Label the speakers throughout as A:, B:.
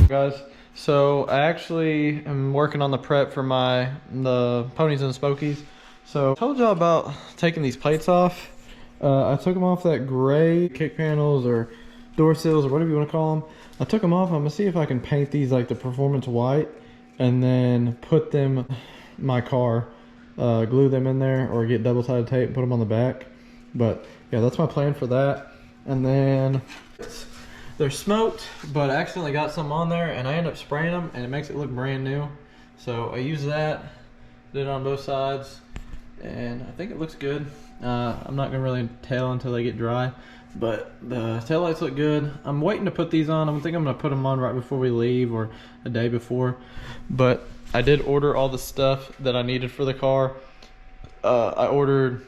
A: Guys, so I actually am working on the prep for the Ponies and Smokies. So I told y'all about taking these plates off. I took them off that gray kick panels or door sills or whatever you want to call them. I took them off. I'm gonna see if I can paint these like the performance white and then put them in my car, glue them in there or get double-sided tape and put them on the back. But yeah, that's my plan for that. And then they're smoked, but I accidentally got some on there and I end up spraying them and it makes it look brand new. So I use that, did it on both sides, and I think it looks good. I'm not gonna really tell until they get dry, but the taillights look good. I'm waiting to put these on. I think I'm gonna put them on right before we leave or a day before. But I did order all the stuff that I needed for the car. I ordered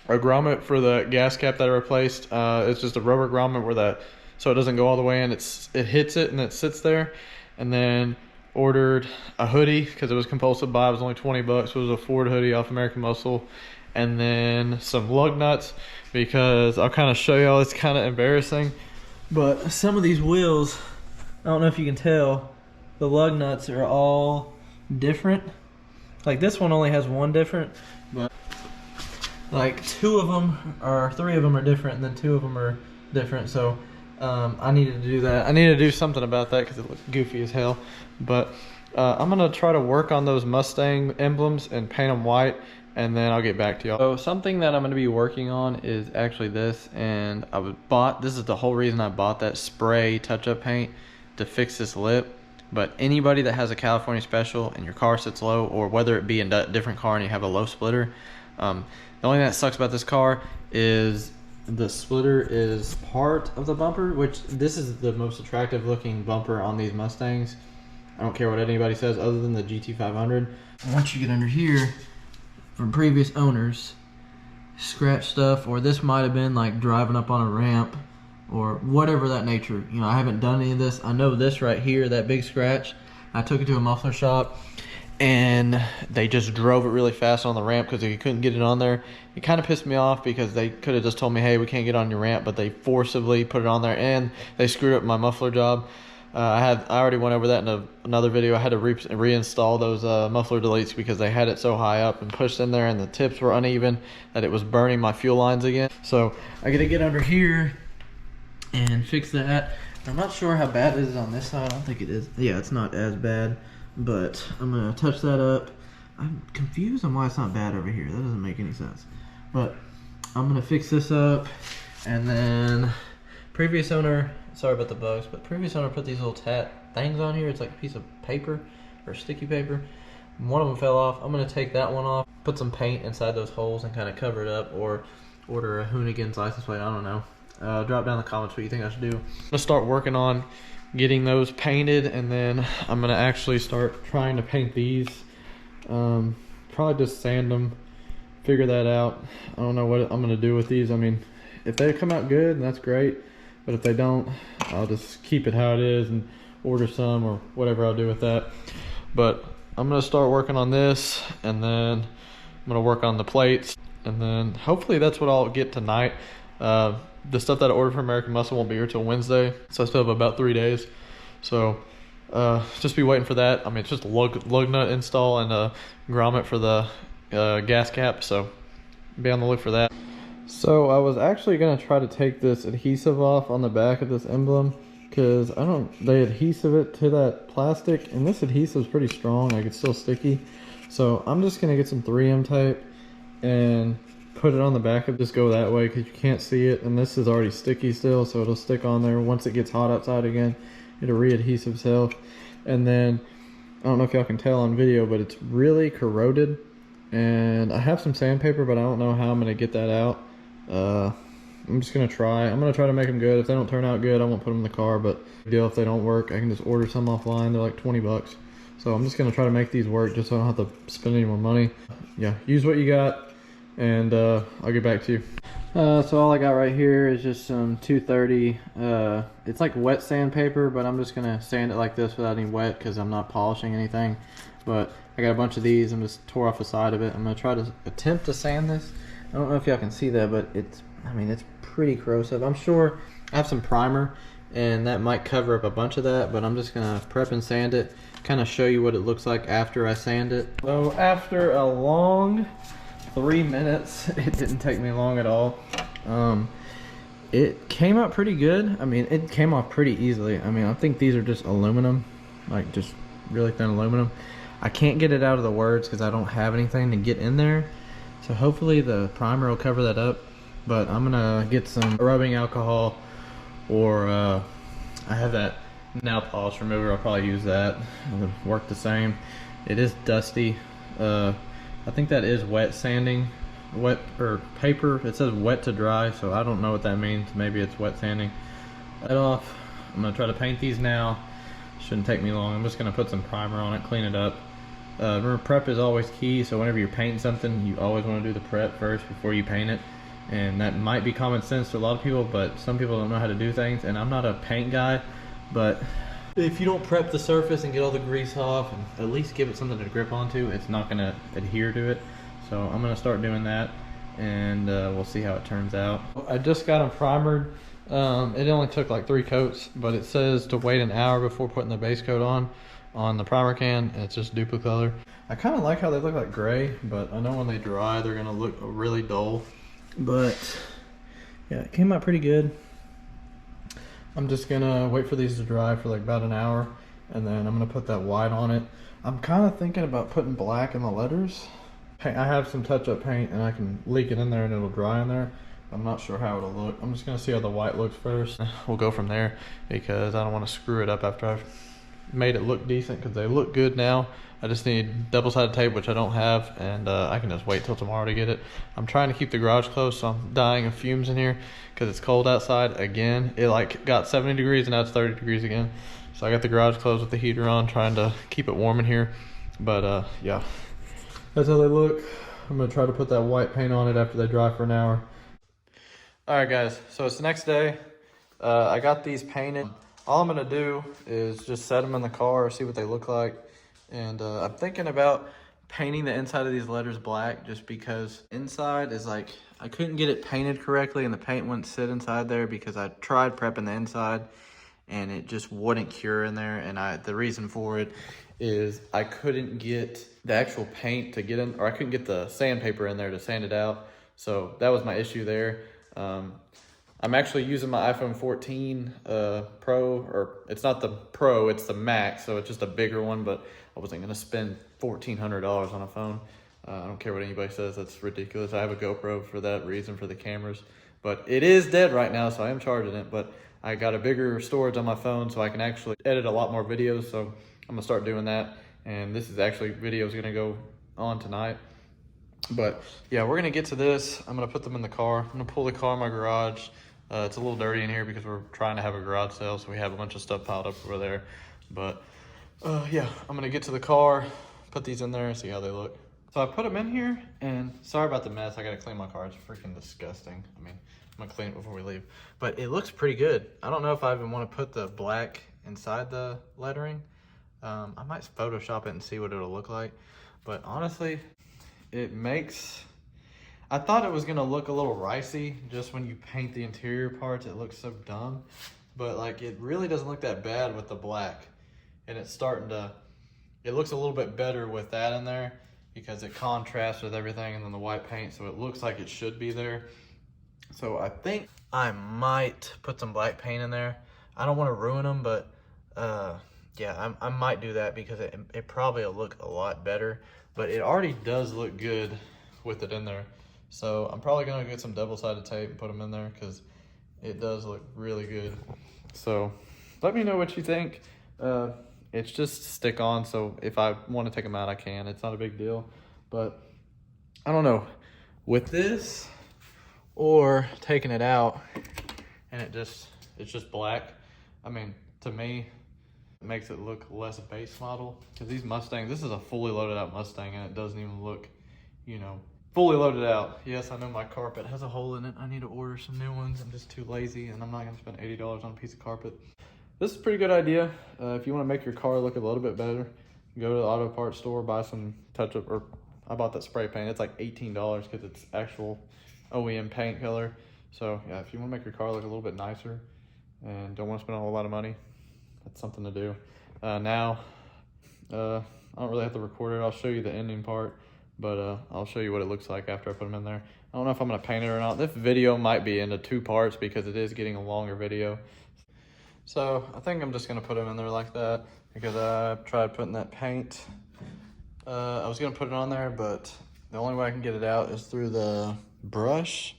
A: a grommet for the gas cap that I replaced. It's just a rubber grommet so it doesn't go all the way in. It hits it and it sits there. And then ordered a hoodie because it was compulsive buy. It was only 20 bucks. It was a Ford hoodie off American Muscle. And then some lug nuts because I'll kind of show y'all. It's kind of embarrassing, but some of these wheels, I don't know if you can tell, the lug nuts are all different. Like this one only has one different, but like three of them are different, and then two of them are different. So I needed to do that. I needed to do something about that because it looked goofy as hell. But I'm gonna try to work on those Mustang emblems and paint them white, and then I'll get back to y'all. So something that I'm gonna be working on is actually this, and this is the whole reason I bought that spray touch-up paint to fix this lip. But anybody that has a California Special and your car sits low, or whether it be in a different car and you have a low splitter, the only thing that sucks about this car is the splitter is part of the bumper, which this is the most attractive looking bumper on these Mustangs. I don't care what anybody says other than the GT500. Once you get under here, from previous owners, scratch stuff, or this might have been like driving up on a ramp or whatever that nature. You know, I haven't done any of this. I know this right here, that big scratch, I took it to a muffler shop and they just drove it really fast on the ramp because they couldn't get it on there. It kind of pissed me off because they could have just told me, hey, we can't get on your ramp, but they forcibly put it on there and they screwed up my muffler job. I already went over that in another video. I had to reinstall those muffler deletes because they had it so high up and pushed in there and the tips were uneven that it was burning my fuel lines again. So I gotta get under here and fix that. I'm not sure how bad it is on this side. I don't think it is. Yeah, it's not as bad, but I'm gonna touch that up. I'm confused on why it's not bad over here. That doesn't make any sense. But I'm gonna fix this up, and then previous owner, sorry about the bugs, but previous owner put these little tat things on here. It's like a piece of paper or sticky paper. One of them fell off. I'm gonna take that one off, put some paint inside those holes and kind of cover it up, or order a Hoonigan's license plate. I don't know. Drop down in the comments what you think I should do. I'm gonna start working on getting those painted, and then I'm gonna actually start trying to paint these. Probably just sand them, figure that out. I don't know what I'm gonna do with these. I mean, if they come out good, that's great. But if they don't, I'll just keep it how it is and order some or whatever I'll do with that. But I'm gonna start working on this, and then I'm gonna work on the plates, and then hopefully that's what I'll get tonight. The stuff that I ordered from American Muscle won't be here till Wednesday, so I still have about 3 days. So just be waiting for that. I mean, it's just a lug nut install and a grommet for the gas cap, so be on the look for that. So I was actually gonna try to take this adhesive off on the back of this emblem because they adhesive it to that plastic, and this adhesive is pretty strong, like it's still sticky. So I'm just gonna get some 3M tape and put it on the back and just go that way because you can't see it, and this is already sticky still, so it'll stick on there. Once it gets hot outside again, it'll re-adhesive itself. And then I don't know if y'all can tell on video, but it's really corroded, and I have some sandpaper, but I don't know how I'm gonna get that out. I'm just gonna try. I'm gonna try to make them good. If they don't turn out good, I won't put them in the car, but if they don't work, I can just order some offline. They're like 20 bucks. So I'm just gonna try to make these work just so I don't have to spend any more money. Yeah, use what you got, and I'll get back to you. So all I got right here is just some 230. It's like wet sandpaper, but I'm just gonna sand it like this without any wet because I'm not polishing anything. But I got a bunch of these. I'm just tore off the side of it. I'm gonna try to attempt to sand this. don't know if y'all can see that, but I mean, it's pretty corrosive. I'm sure I have some primer, and that might cover up a bunch of that, but I'm just gonna prep and sand it, kind of show you what it looks like after I sand it. So after a long 3 minutes, it didn't take me long at all. It came out pretty good. I mean, it came off pretty easily. I mean, I think these are just aluminum, like just really thin aluminum. I can't get it out of the words because I don't have anything to get in there. So hopefully the primer will cover that up. But I'm gonna get some rubbing alcohol, or I have that nail polish remover. I'll probably use that. It'll work the same. It is dusty. I think that is wet sanding. Wet or paper. It says wet to dry, so I don't know what that means. Maybe it's wet sanding. That off. I'm gonna try to paint these now. Shouldn't take me long. I'm just gonna put some primer on it, clean it up. Remember, prep is always key, so whenever you're painting something, you always want to do the prep first before you paint it. And that might be common sense to a lot of people, but some people don't know how to do things. And I'm not a paint guy, but if you don't prep the surface and get all the grease off and at least give it something to grip onto, it's not gonna adhere to it. So I'm gonna start doing that, and we'll see how it turns out. I just got them primered. It only took like 3 coats, but it says to wait an hour before putting the base coat on the primer can, and it's just duplicate color. I kind of like how they look like gray, but I know when they dry, they're gonna look really dull. But yeah, it came out pretty good. I'm just gonna wait for these to dry for like about an hour, and then I'm gonna put that white on it. I'm kind of thinking about putting black in the letters. I have some touch-up paint, and I can leak it in there and it'll dry in there. I'm not sure how it'll look. I'm just gonna see how the white looks first. We'll go from there, because I don't want to screw it up after I've made it look decent, because they look good now. I just need double-sided tape, which I don't have, and I can just wait till tomorrow to get it. I'm trying to keep the garage closed, so I'm dying of fumes in here because it's cold outside again. It like got 70 degrees and now it's 30 degrees again. So I got the garage closed with the heater on, trying to keep it warm in here. But yeah, that's how they look. I'm gonna try to put that white paint on it after they dry for an hour. All right, guys, so it's the next day. I got these painted. All I'm gonna do is just set them in the car, see what they look like. And I'm thinking about painting the inside of these letters black, just because inside is like, I couldn't get it painted correctly and the paint wouldn't sit inside there, because I tried prepping the inside and it just wouldn't cure in there. And the reason for it is I couldn't get the actual paint to get in, or I couldn't get the sandpaper in there to sand it out. So that was my issue there. I'm actually using my iPhone 14 Pro, or it's not the Pro, it's the Max, so it's just a bigger one, but I wasn't going to spend $1,400 on a phone. I don't care what anybody says, that's ridiculous. I have a GoPro for that reason, for the cameras, but it is dead right now, so I am charging it. But I got a bigger storage on my phone, so I can actually edit a lot more videos, so I'm going to start doing that. And this is actually, video is going to go on tonight. But yeah, we're gonna get to this. I'm gonna put them in the car. I'm gonna pull the car in my garage. It's a little dirty in here because we're trying to have a garage sale, so we have a bunch of stuff piled up over there. But yeah, I'm gonna get to the car, put these in there and see how they look. So I put them in here, and sorry about the mess. I gotta clean my car. It's freaking disgusting. I mean, I'm gonna clean it before we leave. But it looks pretty good. I don't know if I even want to put the black inside the lettering. I might Photoshop it and see what it'll look like. But honestly, it makes, I thought it was gonna look a little ricey just when you paint the interior parts. It looks so dumb, but like it really doesn't look that bad with the black. And it's starting to, it looks a little bit better with that in there because it contrasts with everything, and then the white paint, so it looks like it should be there. So I think I might put some black paint in there. I don't want to ruin them, but yeah, I might do that because it probably will look a lot better. But it already does look good with it in there. So I'm probably gonna get some double-sided tape and put them in there because it does look really good. So let me know what you think. It's just stick on, so if I want to take them out, I can. It's not a big deal. But I don't know, with this or taking it out and it's just black, I mean, to me, it makes it look less base model. Because these Mustangs, this is a fully loaded out Mustang, and it doesn't even look, you know, fully loaded out. Yes, I know my carpet has a hole in it. I need to order some new ones. I'm just too lazy, and I'm not gonna spend $80 on a piece of carpet. This is a pretty good idea. If you want to make your car look a little bit better, go to the auto parts store, buy some touch-up, or I bought that spray paint. It's like $18 because it's actual OEM paint color. So yeah, if you want to make your car look a little bit nicer and don't want to spend a whole lot of money, that's something to do. Now, I don't really have to record it. I'll show you the ending part, but I'll show you what it looks like after I put them in there. I don't know if I'm going to paint it or not. This video might be into 2 parts because it is getting a longer video. So I think I'm just going to put them in there like that because I tried putting that paint. I was going to put it on there, but the only way I can get it out is through the brush.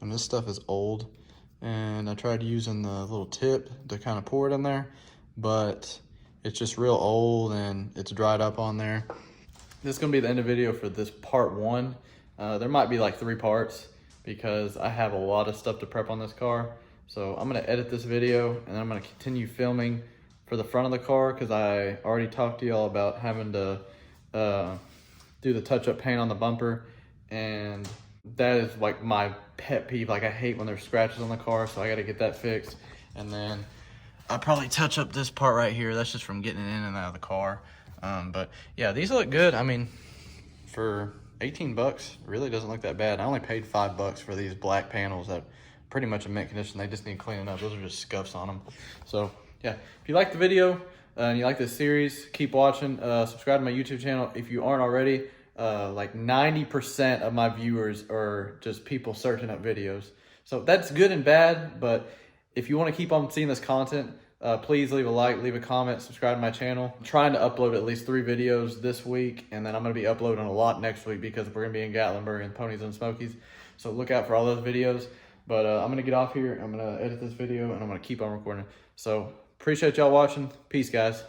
A: And this stuff is old. And I tried using the little tip to kind of pour it in there, but it's just real old and it's dried up on there. This is going to be the end of the video for this part 1. There might be like 3 parts because I have a lot of stuff to prep on this car. So I'm going to edit this video and then I'm going to continue filming for the front of the car because I already talked to y'all about having to do the touch-up paint on the bumper, and that is like my pet peeve. Like I hate when there's scratches on the car, so I got to get that fixed. And then I'll probably touch up this part right here. That's just from getting it in and out of the car. But yeah, these look good. I mean, for 18 bucks, really doesn't look that bad. I only paid $5 for these black panels that pretty much in mint condition. They just need cleaning up. Those are just scuffs on them. So yeah, if you like the video and you like this series, keep watching. Subscribe to my YouTube channel if you aren't already. Like 90% of my viewers are just people searching up videos. So that's good and bad, but if you want to keep on seeing this content, please leave a like, leave a comment, subscribe to my channel. I'm trying to upload at least 3 videos this week, and then I'm going to be uploading a lot next week because we're going to be in Gatlinburg and Ponies and Smokies. So look out for all those videos. But I'm going to get off here. I'm going to edit this video, and I'm going to keep on recording. So appreciate y'all watching. Peace, guys.